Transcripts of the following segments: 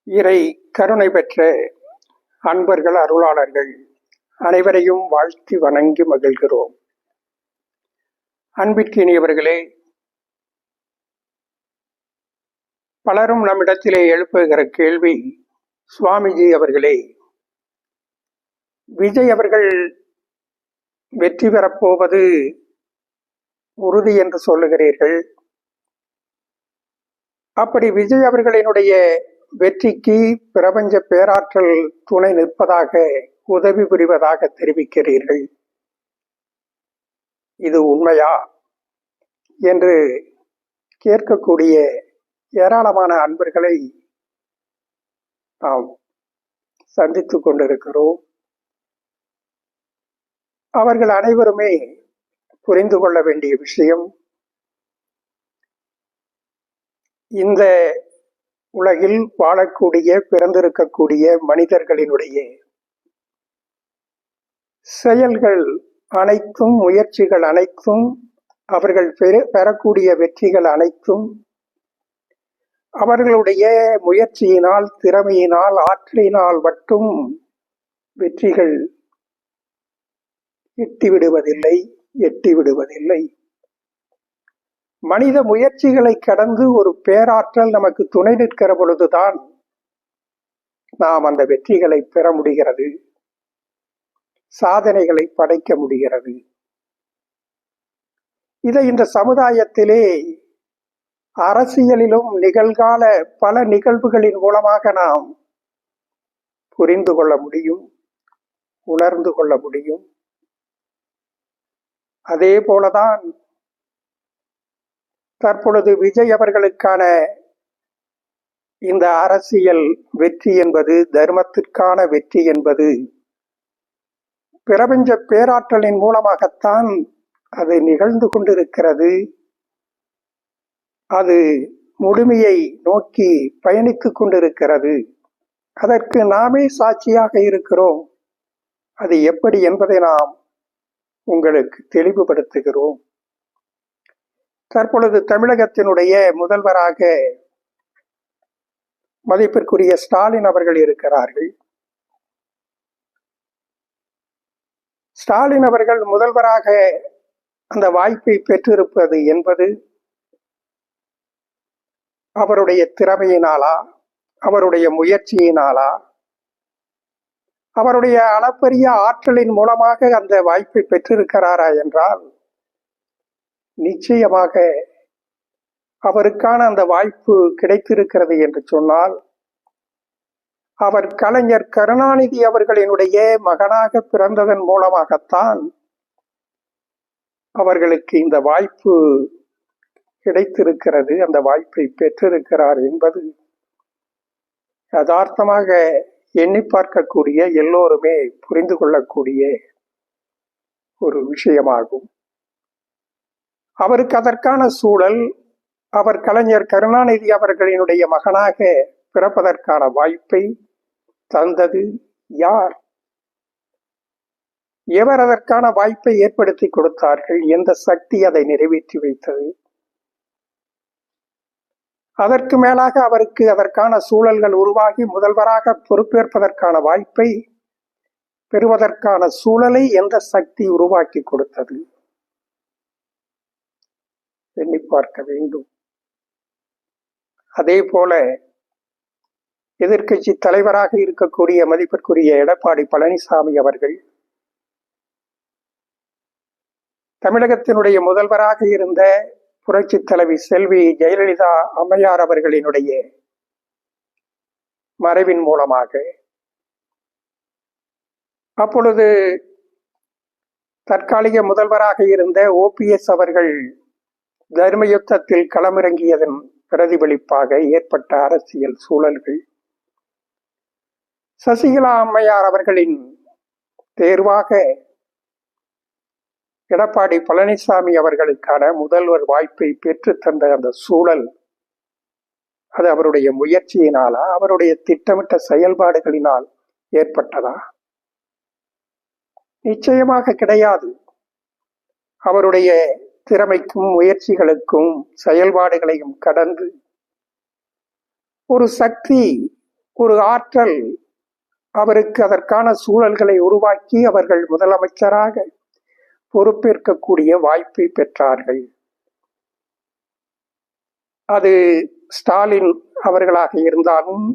இறை கருணை பெற்ற அன்பர்கள், அருளாளர்கள் அனைவரையும் வாழ்த்தி வணங்கி மகிழ்கிறோம். அன்பிற்கினியவர்களே, பலரும் நம்மிடத்திலே எழுப்புகிற கேள்வி, சுவாமிஜி அவர்களே, விஜய் அவர்கள் வெற்றி பெறப்போவது உறுதி என்று சொல்லுகிறீர்கள். அப்படி விஜய் அவர்களினுடைய வெற்றிக்கு பிரபஞ்ச பேராற்றல் துணை நிற்பதாக, உதவி புரிவதாக தெரிவிக்கிறீர்கள். இது உண்மையா என்று கேட்கக்கூடிய ஏராளமான அன்பர்களை நாம் சந்தித்துக் கொண்டிருக்கிறோம். அவர்கள் அனைவருமே புரிந்து கொள்ள வேண்டிய விஷயம், இந்த உலகில் வாழக்கூடிய, பிறந்திருக்கக்கூடிய மனிதர்களினுடைய செயல்கள் அனைத்தும், முயற்சிகள் அனைத்தும், அவர்கள் பெறக்கூடிய வெற்றிகள் அனைத்தும் அவர்களுடைய முயற்சியினால், திறமையினால், ஆற்றலினால் மட்டும் வெற்றிகள் எட்டிவிடுவதில்லை. மனித முயற்சிகளை கடந்து ஒரு பேராற்றல் நமக்கு துணை நிற்கிற பொழுதுதான் நாம் அந்த வெற்றிகளை பெற முடிகிறது, சாதனைகளை படைக்க முடிகிறது. இதை இந்த சமுதாயத்திலே அரசியலிலும் நிகழ்கால பல நிகழ்வுகளின் மூலமாக நாம் புரிந்து கொள்ள முடியும், உணர்ந்து கொள்ள முடியும். அதே போலதான் தற்பொழுது விஜய் அவர்களுக்கான இந்த அரசியல் வெற்றி என்பது, தர்மத்திற்கான வெற்றி என்பது பிரபஞ்ச பேராற்றலின் மூலமாகத்தான் அது நிகழ்ந்து கொண்டிருக்கிறது. அது முழுமையை நோக்கி பயணித்துக் கொண்டிருக்கிறது. அதற்கு நாமே சாட்சியாக இருக்கிறோம். அது எப்படி என்பதை நாம் உங்களுக்கு தெளிவுபடுத்துகிறோம். தற்பொழுது தமிழகத்தினுடைய முதல்வராக மதிப்பிற்குரிய ஸ்டாலின் அவர்கள் இருக்கிறார்கள். ஸ்டாலின் அவர்கள் முதல்வராக அந்த வாய்ப்பை பெற்றிருப்பது என்பது அவருடைய திறமையினாலா, அவருடைய முயற்சியினாலா, அவருடைய அளப்பரிய ஆற்றலின் மூலமாக அந்த வாய்ப்பை பெற்றிருக்கிறாரா என்றால், நிச்சயமாக அவருக்கான அந்த வாய்ப்பு கிடைத்திருக்கிறது என்று சொன்னால், அவர் கலைஞர் கருணாநிதி அவர்களினுடைய மகனாக பிறந்ததன் மூலமாகத்தான் அவர்களுக்கு இந்த வாய்ப்பு கிடைத்திருக்கிறது, அந்த வாய்ப்பை பெற்றிருக்கிறார் என்பது யதார்த்தமாக எண்ணி பார்க்கக்கூடிய, எல்லோருமே புரிந்து கொள்ளக்கூடிய ஒரு விஷயமாகும். அவருக்கு அதற்கான சூழல், அவர் கலைஞர் கருணாநிதி அவர்களினுடைய மகனாக பிறப்பதற்கான வாய்ப்பை தந்தது யார்? எவர் அதற்கான வாய்ப்பை ஏற்படுத்தி கொடுத்தார்கள்? எந்த சக்தி அதை நிறைவேற்றி வைத்தது? அதற்கு மேலாக அவருக்கு அதற்கான சூழல்கள் உருவாகி முதல்வராக பொறுப்பேற்பதற்கான வாய்ப்பை பெறுவதற்கான சூழலை எந்த சக்தி உருவாக்கி கொடுத்தது? எண்ணி பார்க்க வேண்டும். அதே போல எதிர்க்கட்சி தலைவராக இருக்கக்கூடிய மதிப்பிற்குரிய எடப்பாடி பழனிசாமி அவர்கள் தமிழகத்தினுடைய முதல்வராக இருந்த புரட்சி தலைவி செல்வி ஜெயலலிதா அம்மையார் அவர்களினுடைய மறைவின் மூலமாக, அப்பொழுது தற்காலிக முதல்வராக இருந்த OPS அவர்கள் தர்மயுத்தத்தில் களமிறங்கியதன் பிரதிபலிப்பாக ஏற்பட்ட அரசியல் சூழல்கள், சசிகலா அம்மையார் அவர்களின் தேர்வாக எடப்பாடி பழனிசாமி அவர்களுக்கான முதல்வர் வாய்ப்பை பெற்று தந்த அந்த சூழல், அது அவருடைய முயற்சியினாலா, அவருடைய திட்டமிட்ட செயல்பாடுகளினால் ஏற்பட்டதா? நிச்சயமாக கிடையாது. அவருடைய திறமைக்கும் முயற்சிகளுக்கும் செயல்பாடுகளையும் கடந்து ஒரு சக்தி ஒரு ஆற்றல் அவருக்கு அதற்கான சூழல்களை உருவாக்கி அவர்கள் முதலமைச்சராக பொறுப்பேற்கக்கூடிய வாய்ப்பை பெற்றார்கள். அது ஸ்டாலின் அவர்களாக இருந்தாலும்,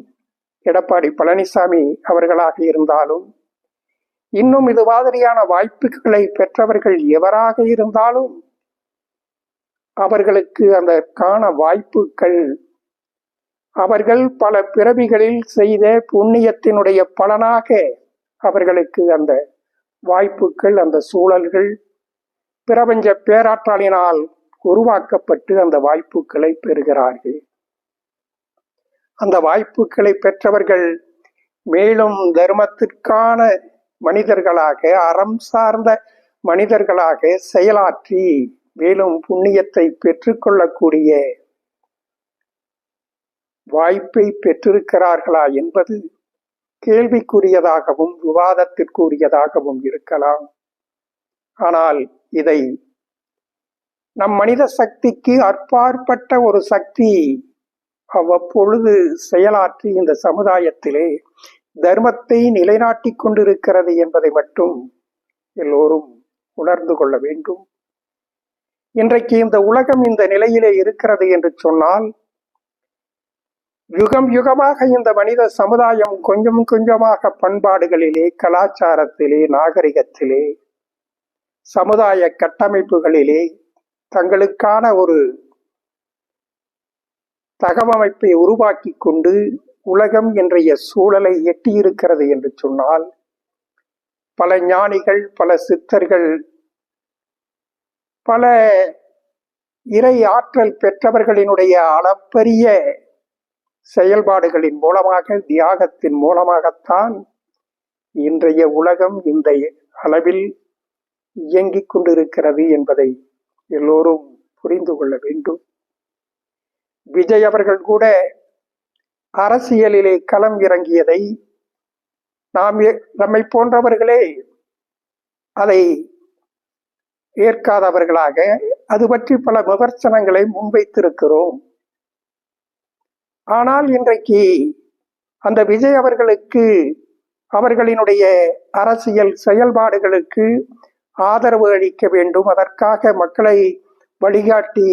எடப்பாடி பழனிசாமி அவர்களாக இருந்தாலும், இன்னும் இது மாதிரியான வாய்ப்புகளை பெற்றவர்கள் எவராக இருந்தாலும் அவர்களுக்கு அதற்கான வாய்ப்புகள் அவர்கள் பல பிறவிகளில் செய்த புண்ணியத்தினுடைய பலனாக அவர்களுக்கு அந்த வாய்ப்புகள், அந்த சூழல்கள் பிரபஞ்ச பேராற்றலினால் உருவாக்கப்பட்டு அந்த வாய்ப்புகளை பெறுகிறார்கள். அந்த வாய்ப்புகளை பெற்றவர்கள் மேலும் தர்மத்திற்கான மனிதர்களாக, அறம் சார்ந்த மனிதர்களாக செயலாற்றி மேலும் புண்ணியத்தை பெற்றுக்கொள்ளக்கூடிய வாய்ப்பை பெற்றிருக்கிறார்களா என்பது கேள்விக்குரியதாகவும் விவாதத்திற்குரியதாகவும் இருக்கலாம். ஆனால் இதை நம் மனித சக்திக்கு அப்பாற்பட்ட ஒரு சக்தி அவ்வப்பொழுது செயலாற்றி இந்த சமுதாயத்திலே தர்மத்தை நிலைநாட்டிக் கொண்டிருக்கிறது என்பதை மட்டும் எல்லோரும் உணர்ந்து கொள்ள வேண்டும். இன்றைக்கு இந்த உலகம் இந்த நிலையிலே இருக்கிறது என்று சொன்னால், யுகம் யுகமாக இந்த மனித சமுதாயம் கொஞ்சம் கொஞ்சமாக பண்பாடுகளிலே, கலாச்சாரத்திலே, நாகரிகத்திலே, சமுதாய கட்டமைப்புகளிலே தங்களுக்கான ஒரு தகவமைப்பை உருவாக்கி கொண்டு உலகம் இன்றைய சூழலை எட்டியிருக்கிறது என்று சொன்னால், பல ஞானிகள், பல சித்தர்கள், பல இறை ஆற்றல் பெற்றவர்களினுடைய அளப்பரிய செயல்பாடுகளின் மூலமாக, தியாகத்தின் மூலமாகத்தான் இன்றைய உலகம் இந்த அளவில் இயங்கிக் கொண்டிருக்கிறது என்பதை எல்லோரும் புரிந்து கொள்ள வேண்டும். விஜய் அவர்கள் கூட அரசியலிலே களம் இறங்கியதை நம்மை போன்றவர்களே அதை ஏற்காதவர்களாக அது பற்றி பல விமர்சனங்களை முன்வைத்திருக்கிறோம். ஆனால் இன்றைக்கு அந்த விஜய் அவர்களுக்கு, அவர்களினுடைய அரசியல் செயல்பாடுகளுக்கு ஆதரவு அளிக்க வேண்டும், அதற்காக மக்களை வழிகாட்டி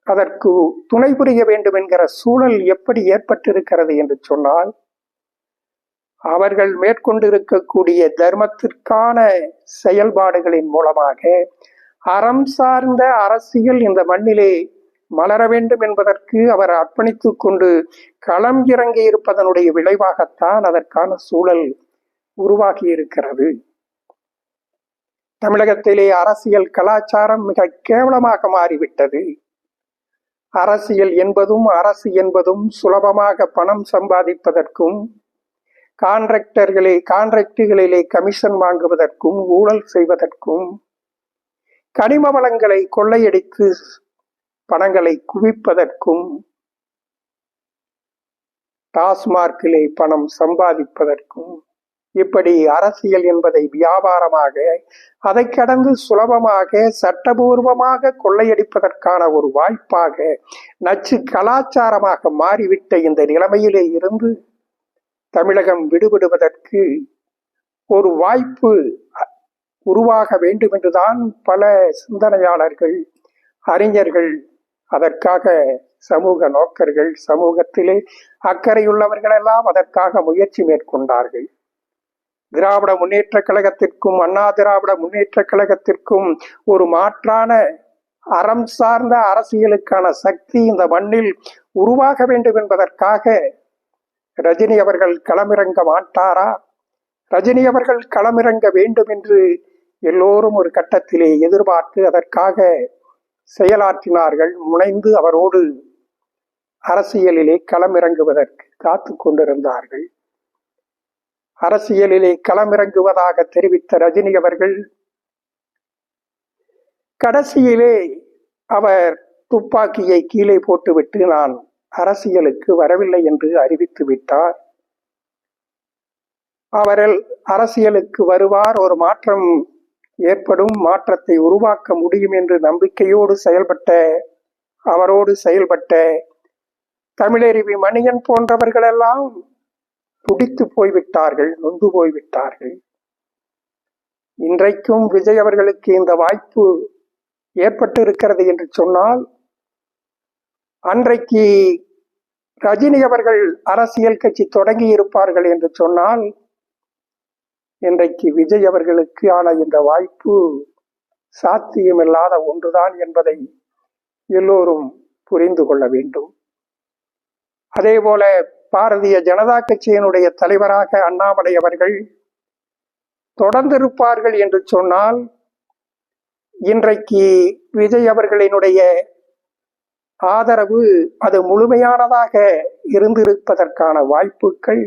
அதற்கு துணை புரிய வேண்டும் என்கிற சூழல் எப்படி ஏற்பட்டிருக்கிறது என்று சொன்னால், அவர்கள் மேற்கொண்டிருக்கக்கூடிய தர்மத்திற்கான செயல்பாடுகளின் மூலமாக அறம் சார்ந்த அரசியல் இந்த மண்ணிலே மலர வேண்டும் என்பதற்கு அவர் அர்ப்பணித்துக் கொண்டு களம் இறங்கி இருப்பதனுடைய விளைவாகத்தான் அதற்கான சூழல் உருவாகி இருக்கிறது. தமிழகத்திலே அரசியல் கலாச்சாரம் மிக கேவலமாக மாறிவிட்டது. அரசியல் என்பதும் அரசு என்பதும் சுலபமாக பணம் சம்பாதிப்பதற்கும், கான்ட்ராக்டுகளிலே கமிஷன் வாங்குவதற்கும், ஊழல் செய்வதற்கும், கனிம வளங்களை கொள்ளையடித்து பணங்களை குவிப்பதற்கும், டாஸ்மார்க்கிலே பணம் சம்பாதிப்பதற்கும், இப்படி அரசியல் என்பதை வியாபாரமாக, அதை கடந்து சுலபமாக சட்டபூர்வமாக கொள்ளையடிப்பதற்கான ஒரு வாய்ப்பாக, நச்சு கலாச்சாரமாக மாறிவிட்ட இந்த நிலைமையிலே இருந்து தமிழகம் விடுபடுவதற்கு ஒரு வாய்ப்பு உருவாக வேண்டும் என்றுதான் பல சிந்தனையாளர்கள், அறிஞர்கள், அதற்காக சமூக நோக்கர்கள், சமூகத்திலே அக்கறையுள்ளவர்கள் எல்லாம் அதற்காக முயற்சி மேற்கொண்டார்கள். திராவிட முன்னேற்ற கழகத்திற்கும் அண்ணா திராவிட முன்னேற்ற கழகத்திற்கும் ஒரு மாற்றான அறம் சார்ந்த அரசியலுக்கான சக்தி இந்த மண்ணில் உருவாக வேண்டும் என்பதற்காக ரஜினி அவர்கள் களமிறங்க மாட்டாரா? ரஜினி அவர்கள் களமிறங்க வேண்டும் என்று எல்லோரும் ஒரு கட்டத்திலே எதிர்பார்த்து அதற்காக செயலாற்றினார்கள். முனைந்து அவரோடு அரசியலிலே களமிறங்குவதற்கு காத்து கொண்டிருந்தார்கள். அரசியலிலே களமிறங்குவதாக தெரிவித்த ரஜினி அவர்கள் கடைசியிலே அவர் துப்பாக்கியை கீழே போட்டுவிட்டு நான் அரசியலுக்கு வரவில்லை என்று அறிவித்து விட்டார். அவர்கள் அரசியலுக்கு வருவார், ஒரு மாற்றம் ஏற்படும், மாற்றத்தை உருவாக்க முடியும் என்று நம்பிக்கையோடு அவரோடு செயல்பட்ட தமிழருவி மணியன் போன்றவர்களெல்லாம் துடித்து போய்விட்டார்கள், நொந்து போய்விட்டார்கள். இன்றைக்கும் விஜய் அவர்களுக்கு இந்த வாய்ப்பு ஏற்பட்டு இருக்கிறது என்று சொன்னால், அன்றைக்கு ரஜினி அவர்கள் அரசியல் கட்சி தொடங்கி இருப்பார்கள் என்று சொன்னால், இன்றைக்கு விஜய் அவர்களுக்கு ஆன இந்த வாய்ப்பு சாத்தியமில்லாத ஒன்றுதான் என்பதை எல்லோரும் புரிந்து கொள்ள வேண்டும். அதே போல பாரதிய ஜனதா கட்சியினுடைய தலைவராக அண்ணாமலை அவர்கள் தொடர்ந்திருப்பார்கள் என்று சொன்னால், இன்றைக்கு விஜய் அவர்களினுடைய ஆதரவு அது முழுமையானதாக இருந்திருப்பதற்கான வாய்ப்புகள்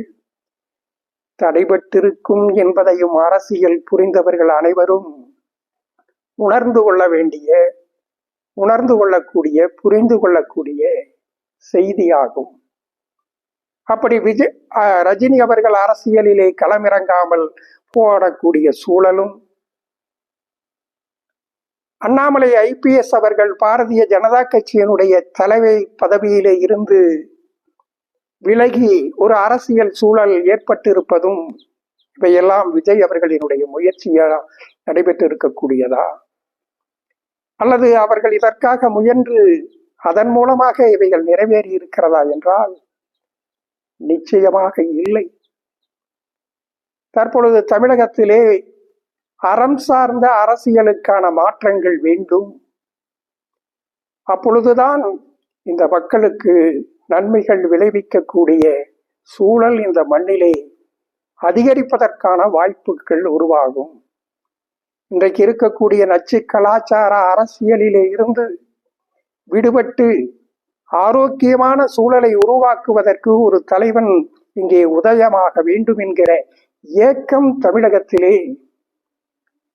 தடைபட்டிருக்கும் என்பதையும் அரசியல் புரிந்தவர்கள் அனைவரும் உணர்ந்து கொள்ளக்கூடிய புரிந்து கொள்ளக்கூடிய செய்தியாகும். அப்படி ரஜினி அவர்கள் அரசியலிலே களமிறங்காமல் போடக்கூடிய சூழலும், அண்ணாமலை IPS அவர்கள் பாரதிய ஜனதா கட்சியினுடைய தலைமை பதவியிலே இருந்து விலகி ஒரு அரசியல் சூழல் ஏற்பட்டிருப்பதும், இவையெல்லாம் விஜய் அவர்களினுடைய முயற்சியால் நடைபெற்று இருக்கக்கூடியதா, அல்லது அவர்கள் இதற்காக முயன்று அதன் மூலமாக இவைகள் நிறைவேறி இருக்கிறதா என்றால் நிச்சயமாக இல்லை. தற்பொழுது தமிழகத்திலே அறம் சார்ந்த அரசியலுக்கான மாற்றங்கள் வேண்டும். அப்பொழுதுதான் இந்த மக்களுக்கு நன்மைகள் விளைவிக்கக்கூடிய சூழல் இந்த மண்ணிலே அதிகரிப்பதற்கான வாய்ப்புகள் உருவாகும். இன்றைக்கு இருக்கக்கூடிய நச்சு கலாச்சார அரசியலிலே இருந்து விடுபட்டு ஆரோக்கியமான சூழலை உருவாக்குவதற்கு ஒரு தலைவன் இங்கே உதயமாக வேண்டும் என்கிற ஏக்கம் தமிழகத்திலே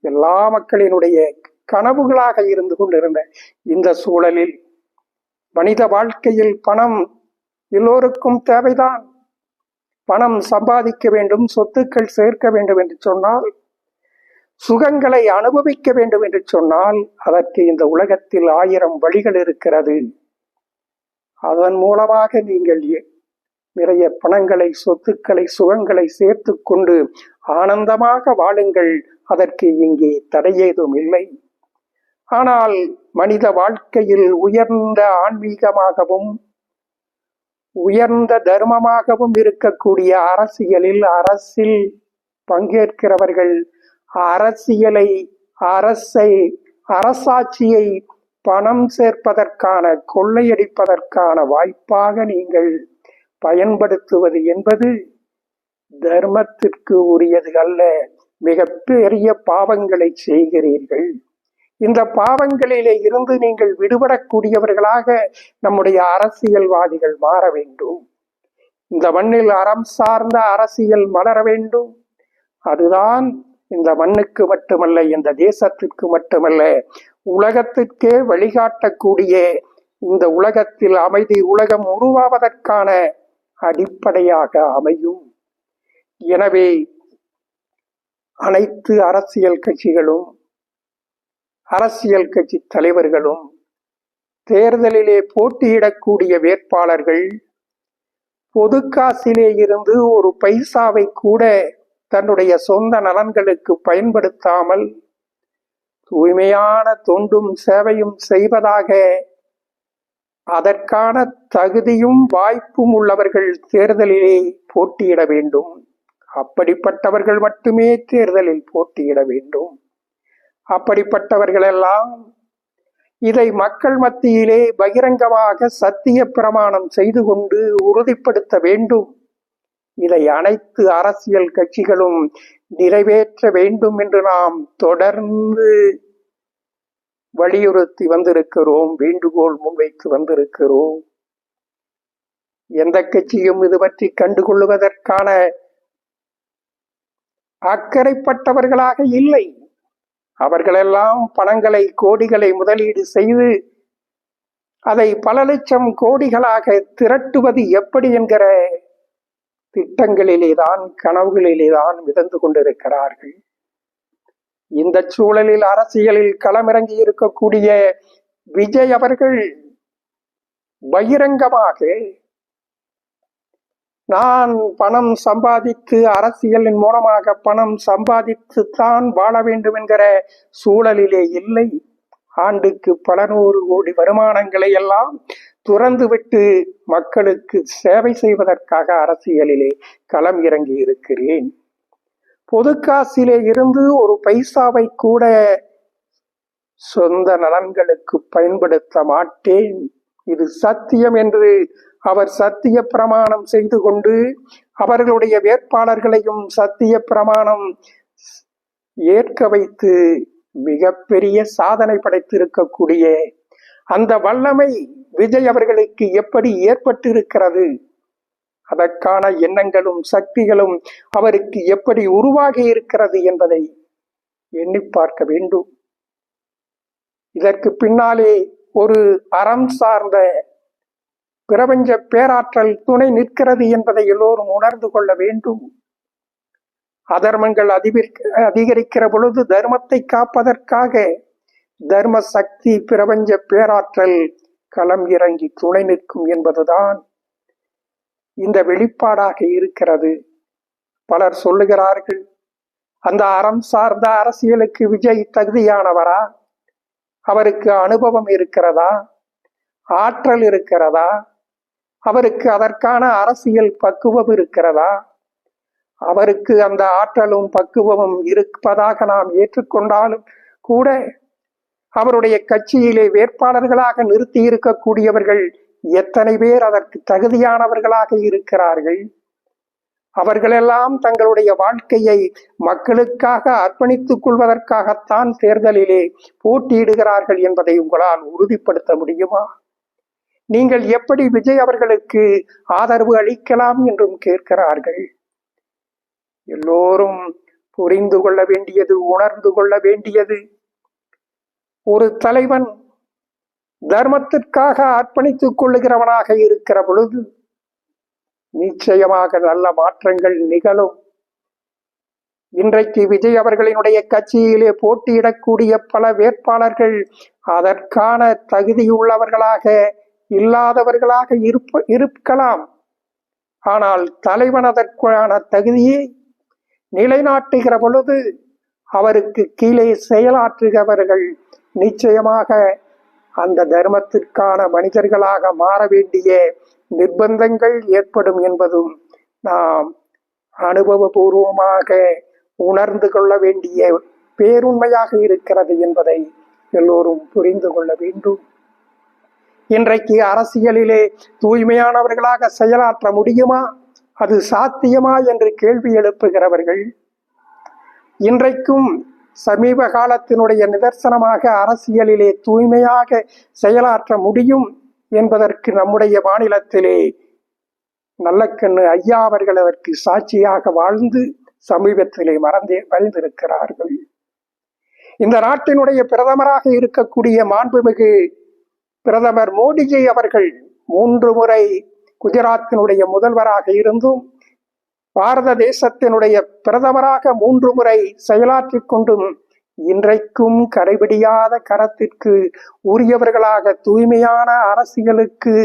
எல்லா மக்களினுடைய கனவுகளாக இருந்து கொண்டிருந்த இந்த சூழலில், மனித வாழ்க்கையில் பணம் எல்லோருக்கும் தேவைதான். பணம் சம்பாதிக்க வேண்டும், சொத்துக்கள் சேர்க்க வேண்டும் என்று சொன்னால், சுகங்களை அனுபவிக்க வேண்டும் என்று சொன்னால், அதற்கு இந்த உலகத்தில் 1000 வழிகள் இருக்கிறது. அதன் மூலமாக நீங்கள் நிறைய பணங்களை, சொத்துக்களை, சுகங்களை சேர்த்து கொண்டு ஆனந்தமாக வாழுங்கள். அதற்கு இங்கே தடையேதும் இல்லை. ஆனால் மனித வாழ்க்கையில் உயர்ந்த ஆன்மீகமாகவும் உயர்ந்த தர்மமாகவும் இருக்கக்கூடிய அரசியலில் அரசில் பங்கேற்கிறவர்கள் அரசாட்சியை பணம் சேர்ப்பதற்கான, கொள்ளையடிப்பதற்கான வாய்ப்பாக நீங்கள் பயன்படுத்துவது என்பது தர்மத்திற்கு உரியது அல்ல. மிக பெரிய பாவங்களை செய்கிறீர்கள். இந்த பாவங்களிலே இருந்து நீங்கள் விடுபடக்கூடியவர்களாக நம்முடைய அரசியல்வாதிகள் மாற வேண்டும். இந்த மண்ணில் அறம் சார்ந்த அரசியல் மலர வேண்டும். அதுதான் இந்த மண்ணுக்கு மட்டுமல்ல, இந்த தேசத்திற்கு மட்டுமல்ல, உலகத்திற்கே வழிகாட்டக்கூடிய, இந்த உலகத்தில் அமைதி உலகம் உருவாவதற்கான அடிப்படையாக அமையும். எனவே அனைத்து அரசியல் கட்சிகளும், அரசியல் கட்சி தலைவர்களும், தேர்தலிலே போட்டியிடக்கூடிய வேட்பாளர்கள் பொது காசிலே இருந்து ஒரு பைசாவை கூட தன்னுடைய சொந்த நலன்களுக்கு பயன்படுத்தாமல் தூய்மையான தொண்டும் சேவையும் செய்வதாக, அதற்கான தகுதியும் வாய்ப்பும் உள்ளவர்கள் தேர்தலிலே போட்டியிட வேண்டும். அப்படிப்பட்டவர்கள் மட்டுமே தேர்தலில் போட்டியிட வேண்டும். அப்படிப்பட்டவர்களெல்லாம் இதை மக்கள் மத்தியிலே பகிரங்கமாக சத்திய பிரமாணம் செய்து கொண்டு உறுதிப்படுத்த வேண்டும். இதை அனைத்து அரசியல் கட்சிகளும் நிறைவேற்ற வேண்டும் என்று நாம் தொடர்ந்து வலியுறுத்தி வந்திருக்கிறோம், வேண்டுகோள் முன்வைத்து வந்திருக்கிறோம். எந்த கட்சியும் இது பற்றி கண்டுகொள்வதற்கான அக்கறைப்பட்டவர்களாக இல்லை. அவர்களெல்லாம் பணங்களை, கோடிகளை முதலீடு செய்து அதை பல லட்சம் கோடிகளாக திரட்டுவது எப்படி என்கிற திட்டங்களிலேதான், கனவுகளிலேதான் மிதந்து கொண்டிருக்கிறார்கள். இந்த சூழலில் அரசியலில் களமிறங்கி இருக்கக்கூடிய விஜய் அவர்கள் பகிரங்கமாக நான் பணம் சம்பாதித்து அரசியலின் மூலமாக பணம் சம்பாதித்து தான் வாழ வேண்டும் என்கிற சூழலிலே இல்லை. ஆண்டுக்கு பல 100 கோடி வருமானங்களை எல்லாம் துறந்துவிட்டு மக்களுக்கு சேவை செய்வதற்காக அரசியலிலே களம் இறங்கி இருக்கிறேன். பொது காசிலே இருந்து ஒரு பைசாவை கூட சொந்த நலன்களுக்கு பயன்படுத்த மாட்டேன், இது சத்தியம் என்று அவர் சத்திய பிரமாணம் செய்து கொண்டு அவர்களுடைய வேட்பாளர்களையும் சத்திய பிரமாணம் ஏற்க வைத்து மிகப்பெரிய சாதனை படைத்திருக்கக்கூடிய அந்த வல்லமை விஜய் அவர்களுக்கு எப்படி ஏற்பட்டிருக்கிறது, அதற்கான எண்ணங்களும் சக்திகளும் அவருக்கு எப்படி உருவாகி இருக்கிறது என்பதை எண்ணி பார்க்க வேண்டும். இதற்கு பின்னாலே ஒரு அறம் சார்ந்த பிரபஞ்ச பேராற்றல் துணை நிற்கிறது என்பதை எல்லோரும் உணர்ந்து கொள்ள வேண்டும். அதர்மங்கள் அதிகரிக்கிற பொழுது தர்மத்தை காப்பதற்காக தர்ம சக்தி பிரபஞ்ச பேராற்றல் களம் இறங்கி துணை நிற்கும் என்பதுதான் இந்த வெளிப்பாடாக இருக்கிறது. பலர் சொல்லுகிறார்கள், அந்த அறம் சார்ந்த அரசியலுக்கு விஜய் தகுதியானவரா, அவருக்கு அனுபவம் இருக்கிறதா, ஆற்றல் இருக்கிறதா, அவருக்கு அதற்கான அரசியல் பக்குவம் இருக்கிறதா? அவருக்கு அந்த ஆற்றலும் பக்குவமும் இருப்பதாக நாம் ஏற்றுக்கொண்டாலும் கூட அவருடைய கட்சியிலே வேட்பாளர்களாக நிறுத்தி இருக்கக்கூடியவர்கள் எத்தனை பேர் அதற்கு தகுதியானவர்களாக இருக்கிறார்கள்? அவர்களெல்லாம் தங்களுடைய வாழ்க்கையை மக்களுக்காக அர்ப்பணித்துக் கொள்வதற்காகத்தான் தேர்தலிலே போட்டியிடுகிறார்கள் என்பதை உங்களால் உறுதிப்படுத்த முடியுமா? நீங்கள் எப்படி விஜய் அவர்களுக்கு ஆதரவு அளிக்கலாம் என்றும் கேட்கிறார்கள். எல்லோரும் புரிந்து கொள்ள வேண்டியது, உணர்ந்து கொள்ள வேண்டியது, ஒரு தலைவன் தர்மத்திற்காக அர்ப்பணித்துக் கொள்ளுகிறவனாக இருக்கிற பொழுது நிச்சயமாக நல்ல மாற்றங்கள் நிகழும். இன்றைக்கு விஜய் அவர்களினுடைய கட்சியிலே போட்டியிடக்கூடிய பல வேட்பாளர்கள் அதற்கான தகுதியுள்ளவர்களாக இல்லாதவர்களாக இருக்கலாம். ஆனால் தலைவன் அதற்கான தகுதியை நிலைநாட்டுகிற பொழுது அவருக்கு கீழே செயலாற்றுகிறவர்கள் நிச்சயமாக அந்த தர்மத்திற்கான மனிதர்களாக மாற வேண்டிய நிர்பந்தங்கள் ஏற்படும் என்பதும் நாம் அனுபவபூர்வமாக உணர்ந்து கொள்ள வேண்டிய பேருண்மையாக இருக்கிறது என்பதை எல்லோரும் புரிந்து கொள்ள வேண்டும். இன்றைக்கு அரசியலிலே தூய்மையானவர்களாக செயலாற்ற முடியுமா, அது சாத்தியமா என்று கேள்வி எழுப்புகிறவர்கள் இன்றைக்கும் சமீப காலத்தினுடைய நிதர்சனமாக அரசியலிலே தூய்மையாக செயலாற்ற முடியும் என்பதற்கு நம்முடைய மாநிலத்திலே நல்லக்கண்ணு ஐயா அவர்கள் அதற்கு சாட்சியாக வாழ்ந்து சமீபத்திலே மறைந்திருக்கிறார்கள். இந்த நாட்டினுடைய பிரதமராக இருக்கக்கூடிய மாண்புமிகு பிரதமர் மோடிஜி அவர்கள் 3 முறை குஜராத்தினுடைய முதல்வராக இருந்தும் பாரத தேசத்தினுடைய பிரதமராக 3 முறை செயலாற்றி கொண்டும் இன்றைக்கும் கரைபிடியாத கரத்திற்கு உரியவர்களாக தூய்மையான அரசியலுக்கு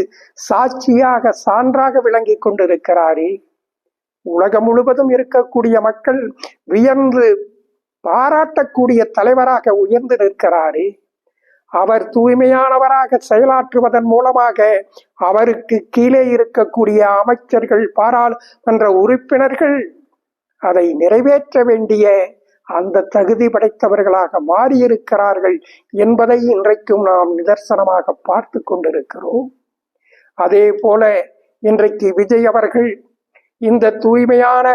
சாட்சியாக சான்றாக விளங்கி கொண்டிருக்கிறாரே. உலகம் முழுவதும் இருக்கக்கூடிய மக்கள் வியந்து பாராட்டக்கூடிய தலைவராக உயர்ந்து நிற்கிறாரே. அவர் தூய்மையானவராக செயலாற்றுவதன் மூலமாக அவருக்கு கீழே இருக்கக்கூடிய அமைச்சர்கள், பாராளுமன்ற உறுப்பினர்கள் அதை நிறைவேற்ற வேண்டிய அந்த தகுதி படைத்தவர்களாக மாறியிருக்கிறார்கள் என்பதை இன்றைக்கும் நாம் நிதர்சனமாக பார்த்து கொண்டிருக்கிறோம். அதே போல இன்றைக்கு விஜய் அவர்கள் இந்த தூய்மையான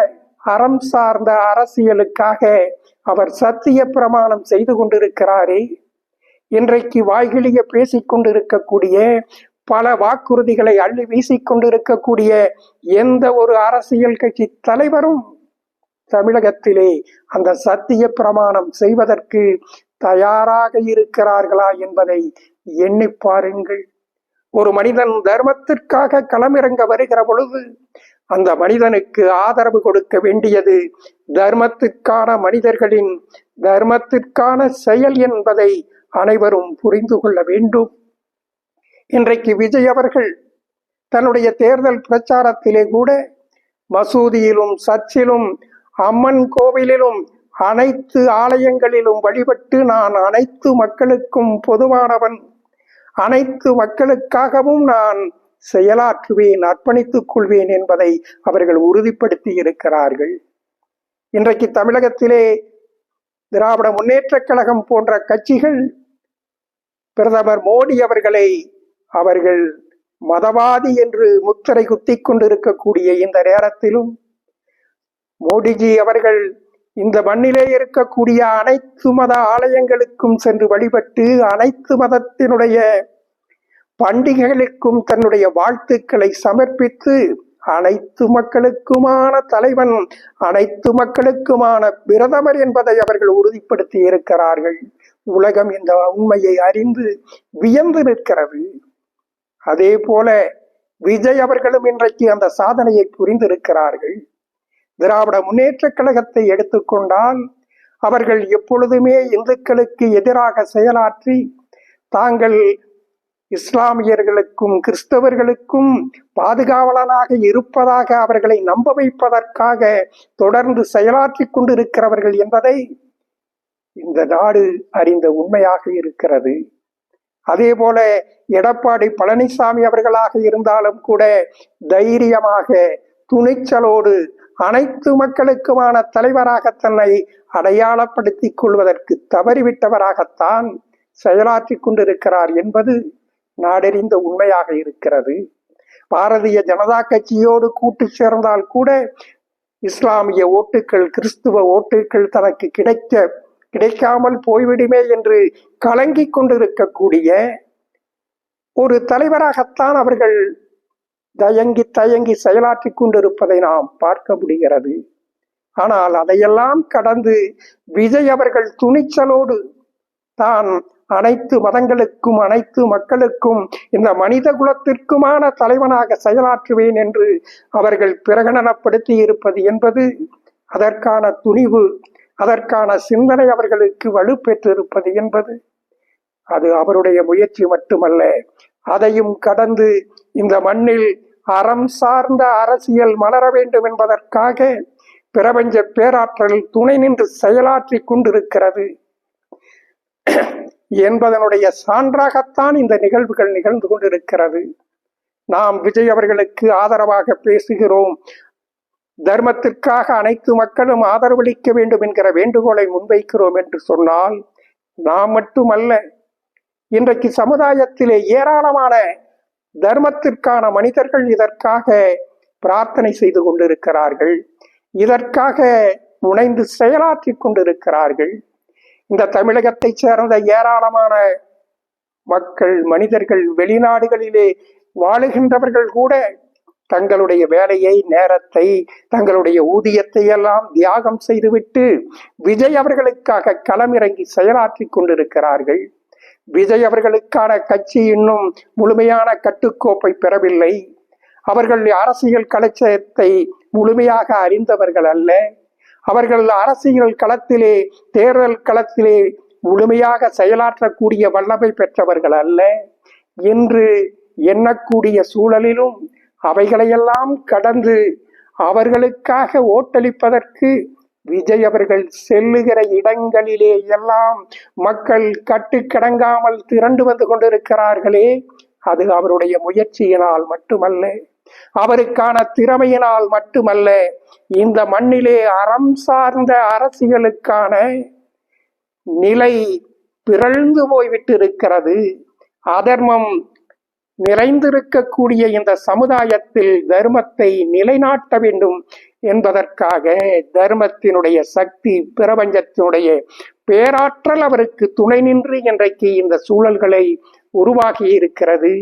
அறம் சார்ந்த அரசியலுக்காக அவர் சத்திய பிரமாணம் செய்து கொண்டிருக்கிறாரே. இன்றைக்கு வாய்கிழிய பேசிக்கொண்டிருக்கக்கூடிய, பல வாக்குறுதிகளை அள்ளி வீசிக்கொண்டிருக்கக்கூடிய எந்த ஒரு அரசியல் கட்சி தலைவரும் தமிழகத்திலே அந்த சத்திய பிரமாணம் செய்வதற்கு தயாராக இருக்கிறார்களா என்பதை எண்ணி பாருங்கள். ஒரு மனிதன் தர்மத்திற்காக களமிறங்க வருகிற பொழுது அந்த மனிதனுக்கு ஆதரவு கொடுக்க வேண்டியது தர்மத்திற்கான மனிதர்களின் தர்மத்திற்கான செயல் என்பதை அனைவரும் புரிந்து கொள்ள வேண்டும். இன்றைக்கு விஜய் அவர்கள் தன்னுடைய தேர்தல் பிரச்சாரத்திலே கூட மசூதியிலும் சர்ச்சிலும் அம்மன் கோவிலிலும் அனைத்து ஆலயங்களிலும் வழிபட்டு நான் அனைத்து மக்களுக்கும் பொதுவானவன், அனைத்து மக்களுக்காகவும் நான் செயலாற்றுவேன், அர்ப்பணித்துக் கொள்வேன் என்பதை அவர்கள் உறுதிப்படுத்தி இருக்கிறார்கள். இன்றைக்கு தமிழகத்திலே திராவிட முன்னேற்றக் கழகம் போன்ற கட்சிகள் பிரதமர் மோடி அவர்களை அவர்கள் மதவாதி என்று முத்திரை குத்திக் கொண்டிருக்கக்கூடிய இந்த நேரத்திலும் மோடிஜி அவர்கள் இந்த மண்ணிலே இருக்கக்கூடிய அனைத்து மத ஆலயங்களுக்கும் சென்று வழிபட்டு அனைத்து மதத்தினுடைய பண்டிகைகளுக்கும் தன்னுடைய வாழ்த்துக்களை சமர்ப்பித்து அனைத்து மக்களுக்குமான தலைவன், அனைத்து மக்களுக்குமான பிரதமர் என்பதை அவர்கள் உறுதிப்படுத்தி இருக்கிறார்கள். உலகம் இந்த உண்மையை அறிந்து வியந்து நிற்கிறது. அதே போல விஜய் அவர்களும் இன்றைக்கு அந்த சாதனையை புரிந்திருக்கிறார்கள். திராவிட முன்னேற்றக் கழகத்தை எடுத்துக்கொண்டால் அவர்கள் எப்பொழுதுமே இந்துக்களுக்கு எதிராக செயலாற்றி தாங்கள் இஸ்லாமியர்களுக்கும் கிறிஸ்தவர்களுக்கும் பாதுகாவலனாக இருப்பதாக அவர்களை நம்ப வைப்பதற்காக தொடர்ந்து செயலாற்றி கொண்டிருக்கிறவர்கள் என்பதை இந்த நாடு அறிந்த உண்மையாக இருக்கிறது. அதே போல எடப்பாடி பழனிசாமி அவர்களாக இருந்தாலும் கூட தைரியமாக துணிச்சலோடு அனைத்து மக்களுக்குமான தலைவராக தன்னை அடையாளப்படுத்திக் கொள்வதற்கு தவறிவிட்டவராகத்தான் செயலாற்றி கொண்டிருக்கிறார் என்பது நாடறிந்த உண்மையாக இருக்கிறது. பாரதிய ஜனதா கட்சியோடு கூட்டு சேர்ந்தால் கூட இஸ்லாமிய ஓட்டுக்கள், கிறிஸ்துவ ஓட்டுக்கள் தனக்கு கிடைக்காமல் போய்விடுமே என்று கலங்கிக் கொண்டிருக்கக்கூடிய ஒரு தலைவராகத்தான் அவர்கள் தயங்கி செயலாற்றி கொண்டிருப்பதை நாம் பார்க்க முடிகிறது. ஆனால் அதையெல்லாம் கடந்து விஜய் அவர்கள் துணிச்சலோடு தான் அனைத்து மதங்களுக்கும் அனைத்து மக்களுக்கும் இந்த மனித குலத்திற்குமான தலைவனாக செயலாற்றுவேன் என்று அவர்கள் பிரகடனப்படுத்தி இருப்பது என்பது அதற்கான துணிவு, அதற்கான சிந்தனை அவர்களுக்கு வலுப்பெற்றிருப்பது என்பது அது அவருடைய முயற்சி மட்டுமல்ல. அதையும் கடந்து இந்த மண்ணில் அறம் சார்ந்த அரசியல் மலர வேண்டும் என்பதற்காக பிரபஞ்ச பேராற்றல் துணை நின்று செயலாற்றி கொண்டிருக்கிறது என்பதனுடைய சான்றாகத்தான் இந்த நிகழ்வுகள் நிகழ்ந்து கொண்டிருக்கிறது. நாம் விஜய் அவர்களுக்கு ஆதரவாக பேசுகிறோம், தர்மத்திற்காக அனைத்து மக்களும் ஆதரவளிக்க வேண்டும் என்கிற வேண்டுகோளை முன்வைக்கிறோம் என்று சொன்னால் நாம் மட்டுமல்ல, இன்றைக்கு சமுதாயத்திலே ஏராளமான தர்மத்திற்கான மனிதர்கள் இதற்காக பிரார்த்தனை செய்து கொண்டிருக்கிறார்கள், இதற்காக முனைந்து செயலாற்றி கொண்டிருக்கிறார்கள். இந்த தமிழகத்தை சேர்ந்த ஏராளமான மக்கள், மனிதர்கள், வெளிநாடுகளிலே வாழுகின்றவர்கள் கூட தங்களுடைய வேலையை, நேரத்தை, தங்களுடைய ஊதியத்தை எல்லாம் தியாகம் செய்துவிட்டு விஜய் அவர்களுக்காக களமிறங்கி செயலாற்றி கொண்டிருக்கிறார்கள். விஜய் அவர்களுக்கான கட்சி இன்னும் முழுமையான கட்டுக்கோப்பை பெறவில்லை. அவர்கள் அரசியல் களத்தை முழுமையாக அறிந்தவர்கள் அல்ல. அவர்கள் அரசியல் களத்திலே, தேர்தல் களத்திலே முழுமையாக செயலாற்றக்கூடிய வல்லமை பெற்றவர்கள் அல்ல என்று எண்ணக்கூடிய சூழலிலும் அவைகளையெல்லாம் கடந்து அவர்களுக்காக ஓட்டளிப்பதற்கு விஜய் அவர்கள் செல்லுகிற இடங்களிலே எல்லாம் மக்கள் கட்டுக்கடங்காமல் திரண்டு வந்து கொண்டிருக்கிறார்களே, அது அவருடைய முயற்சியினால் மட்டுமல்ல, அவருக்கான திறமையினால் மட்டுமல்ல, இந்த மண்ணிலே அறம் சார்ந்த அரசியலுக்கான நிலை பிறழ்ந்து போய்விட்டு இருக்கிறது. அதர்மம் நிறைந்திருக்கக்கூடிய இந்த சமுதாயத்தில் தர்மத்தை நிலைநாட்ட வேண்டும் என்பதற்காக தர்மத்தினுடைய சக்தி, பிரபஞ்சத்தினுடைய பேராற்றல் அவருக்கு துணை நின்று இன்றைக்கு இந்த சூழல்களை உருவாக்கி இருக்கிறது.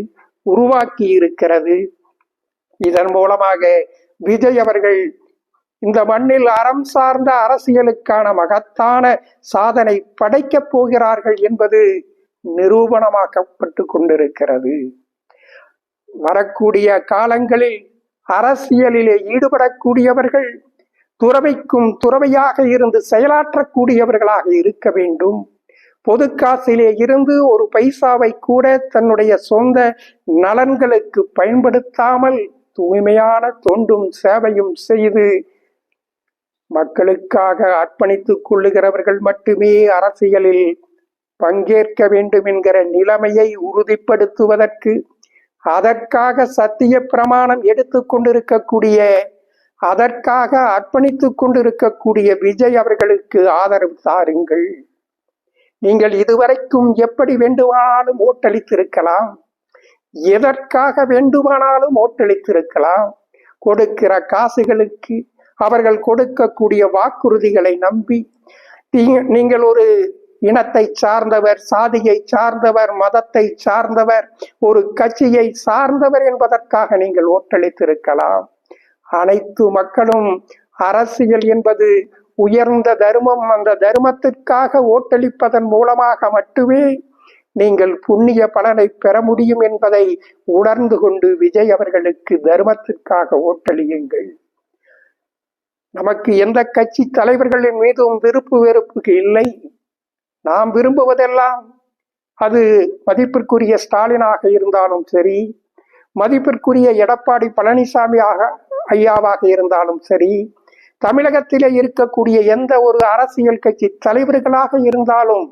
இதன் மூலமாக விஜய் அவர்கள் இந்த மண்ணில் அறம் சார்ந்த அரசியலுக்கான மகத்தான சாதனை படைக்கப் போகிறார்கள் என்பது நிரூபணமாக்கப்பட்டு கொண்டிருக்கிறது. வரக்கூடிய காலங்களில் அரசியலிலே ஈடுபடக்கூடியவர்கள் துறவைக்கும் துறவையாக இருந்து செயலாற்றக்கூடியவர்களாக இருக்க வேண்டும். பொது காசிலே இருந்து ஒரு பைசாவை கூட தன்னுடைய சொந்த நலன்களுக்கு பயன்படுத்தாமல் தூய்மையான தொண்டும் சேவையும் செய்து மக்களுக்காக அர்ப்பணித்துக் கொள்ளுகிறவர்கள் மட்டுமே அரசியலில் பங்கேற்க வேண்டும் என்கிற நிலைமையை உறுதிப்படுத்துவதற்கு அதற்காக சத்திய பிரமாணம் எடுத்துக் கொண்டிருக்கக்கூடிய அதற்காக அர்ப்பணித்துக் கொண்டிருக்கக்கூடிய விஜய் அவர்களுக்கு ஆதரவு தாருங்கள். நீங்கள் இதுவரைக்கும் எப்படி வேண்டுமானாலும் ஓட்டளித்திருக்கலாம், எதற்காக வேண்டுமானாலும் ஓட்டளித்திருக்கலாம். கொடுக்கிற காசுகளுக்கு, அவர்கள் கொடுக்கக்கூடிய வாக்குறுதிகளை நம்பி நீங்கள் ஒரு இனத்தை சார்ந்தவர், சாதியை சார்ந்தவர், மதத்தை சார்ந்தவர், ஒரு கட்சியை சார்ந்தவர் என்பதற்காக நீங்கள் ஓட்டளித்திருக்கலாம். அனைத்து மக்களும் அரசியல் என்பது உயர்ந்த தர்மம், அந்த தர்மத்திற்காக ஓட்டளிப்பதன் மூலமாக மட்டுமே நீங்கள் புண்ணிய பலனை பெற முடியும் என்பதை உணர்ந்து கொண்டு விஜய் அவர்களுக்கு தர்மத்திற்காக ஓட்டளியுங்கள். நமக்கு எந்த கட்சி தலைவர்களின் மீதும் விருப்பு வெறுப்பு இல்லை. நாம் விரும்புவதெல்லாம் அது மதிப்பிற்குரிய ஸ்டாலினாக இருந்தாலும் சரி, மதிப்பிற்குரிய எடப்பாடி பழனிசாமி ஐயாவாக இருந்தாலும் சரி, தமிழகத்திலே இருக்கக்கூடிய எந்த ஒரு அரசியல் கட்சி தலைவர்களாக இருந்தாலும்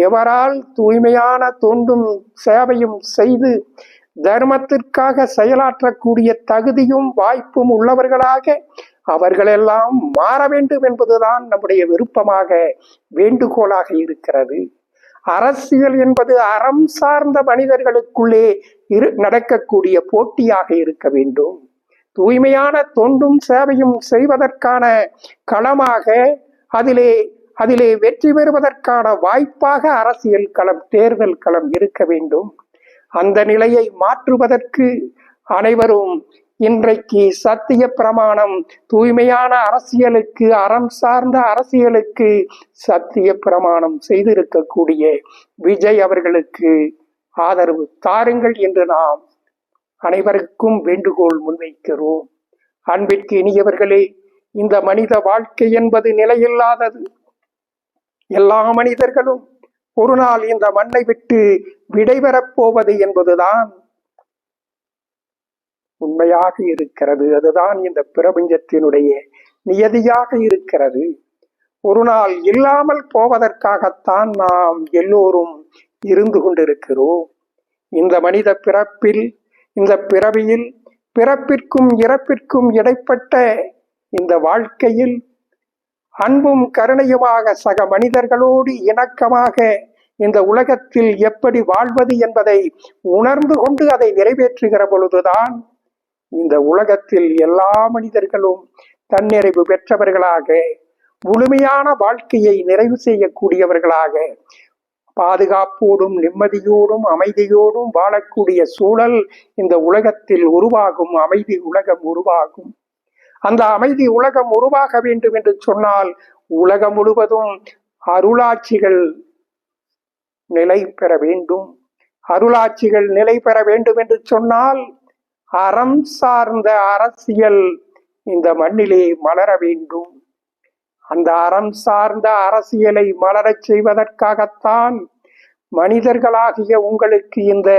எவரால் தூய்மையான தொண்டும் சேவையும் செய்து தர்மத்திற்காக செயலாற்றக்கூடிய தகுதியும் வாய்ப்பும் உள்ளவர்களாக அவர்களெல்லாம் மாற வேண்டும் என்பதுதான் நம்முடைய விருப்பமாக, வேண்டுகோளாக இருக்கிறது. அரசியல் என்பது அறம் சார்ந்த மனிதர்களுக்குள்ளே நடக்கக்கூடிய போட்டியாக இருக்க வேண்டும். தூய்மையான தொண்டும் சேவையும் செய்வதற்கான களமாக, அதிலே வெற்றி பெறுவதற்கான வாய்ப்பாக அரசியல் களம், தேர்தல் களம் இருக்க வேண்டும். அந்த நிலையை மாற்றுவதற்கு அனைவரும் இன்றைக்கு சத்திய பிரமாணம், தூய்மையான அரசியலுக்கு, அறம் சார்ந்த அரசியலுக்கு சத்திய பிரமாணம் செய்திருக்கக்கூடிய விஜய் அவர்களுக்கு ஆதரவு தாருங்கள் என்று நாம் அனைவருக்கும் வேண்டுகோள் முன்வைக்கிறோம். அன்பிற்கு இனியவர்களே, இந்த மனித வாழ்க்கை என்பது நிலையில்லாதது. எல்லா மனிதர்களும் ஒரு நாள் இந்த மண்ணை விட்டு விடைபெறப் போவது என்பதுதான் உண்மையாக இருக்கிறது. அதுதான் இந்த பிரபஞ்சத்தினுடைய நியதியாக இருக்கிறது. ஒரு நாள் இல்லாமல் போவதற்காகத்தான் நாம் எல்லோரும் இருந்து கொண்டிருக்கிறோம். இந்த மனித பிறப்பில், இந்த பிறவியில், பிறப்பிற்கும் இறப்பிற்கும் இடைப்பட்ட இந்த வாழ்க்கையில் அன்பும் கருணையுமாக சக மனிதர்களோடு இணக்கமாக இந்த உலகத்தில் எப்படி வாழ்வது என்பதை உணர்ந்து கொண்டு அதை நிறைவேற்றுகிற பொழுதுதான் இந்த உலகத்தில் எல்லா மனிதர்களும் தன்னிறைவு பெற்றவர்களாக, முழுமையான வாழ்க்கையை நிறைவு செய்யக்கூடியவர்களாக, பாதுகாப்போடும் நிம்மதியோடும் அமைதியோடும் வாழக்கூடிய சூழல் இந்த உலகத்தில் உருவாகும். அமைதி உலகம் உருவாகும். அந்த அமைதி உலகம் உருவாக வேண்டும் என்று சொன்னால் உலகம் முழுவதும் அருளாட்சிகள் நிலை பெற வேண்டும். அருளாட்சிகள் நிலை பெற வேண்டும் என்று சொன்னால் அறம் சார்ந்த அரசியல் இந்த மண்ணிலே மலர வேண்டும். அந்த அறம் சார்ந்த அரசியலை மலரச் செய்வதற்காகத்தான் மனிதர்களாகிய உங்களுக்கு இந்த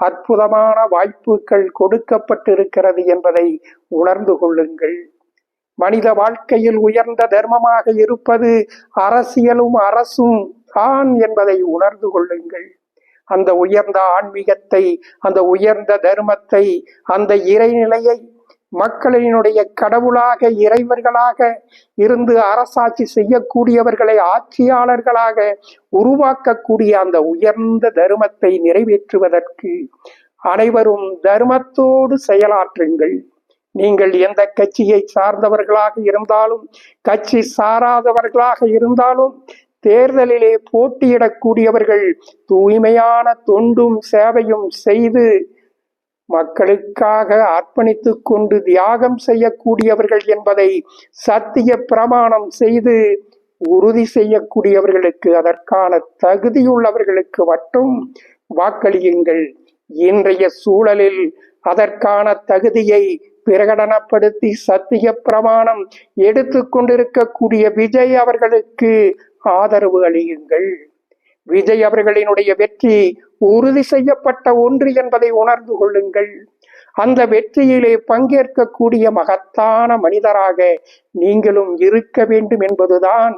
அற்புதமான வாய்ப்புகள் கொடுக்கப்பட்டிருக்கிறது என்பதை உணர்ந்து கொள்ளுங்கள். மனித வாழ்க்கையில் உயர்ந்த தர்மமாக இருப்பது அரசியலும் அரசும் தான் என்பதை உணர்ந்து கொள்ளுங்கள். அந்த உயர்ந்த ஆன்மீகத்தை, அந்த உயர்ந்த தர்மத்தை, அந்த இறைநிலையை மக்களினுடைய கடவுளாக, இறைவர்களாக இருந்து அரசாட்சி செய்யக்கூடியவர்களை ஆட்சியாளர்களாக உருவாக்கக்கூடிய அந்த உயர்ந்த தர்மத்தை நிறைவேற்றுவதற்கு அனைவரும் தர்மத்தோடு செயலாற்றுங்கள். நீங்கள் எந்த கட்சியை சார்ந்தவர்களாக இருந்தாலும், கட்சி சாராதவர்களாக இருந்தாலும், தேர்தலிலே போட்டியிடக்கூடியவர்கள் தூய்மையான தொண்டும் சேவையும் செய்து மக்களுக்காக அர்ப்பணித்துக் கொண்டு தியாகம் செய்யக்கூடியவர்கள் என்பதை சத்திய பிரமாணம் செய்து உறுதி செய்யக்கூடியவர்களுக்கு, அதற்கான தகுதியுள்ளவர்களுக்கு மட்டும் வாக்களியுங்கள். இன்றைய சூழலில் அதற்கான தகுதியை பிரகடனப்படுத்தி சத்திய பிரமாணம் எடுத்துக்கொண்டிருக்கக்கூடிய விஜய் அவர்களுக்கு ஆதரவு அளியுங்கள். விஜய் அவர்களினுடைய வெற்றி உறுதி செய்யப்பட்ட ஒன்று என்பதை உணர்ந்து கொள்ளுங்கள். அந்த வெற்றியிலே பங்கேற்கக்கூடிய மகத்தான மனிதராக நீங்களும் இருக்க வேண்டும் என்பதுதான்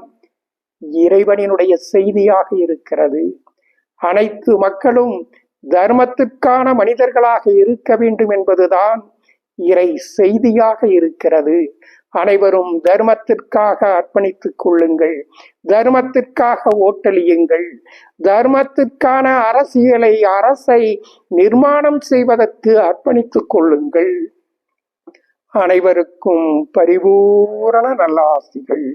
இறைவனினுடைய செய்தியாக இருக்கிறது. அனைத்து மக்களும் தர்மத்திற்கான மனிதர்களாக இருக்க வேண்டும் என்பதுதான் இறை செய்தியாக இருக்கிறது. அனைவரும் தர்மத்திற்காக அர்ப்பணித்துக் கொள்ளுங்கள், தர்மத்திற்காக ஓட்டளியுங்கள், தர்மத்திற்கான அரசை நிர்மாணம் செய்வதற்கு அர்ப்பணித்துக் கொள்ளுங்கள். அனைவருக்கும் பரிபூரண நல்லாசிகள்.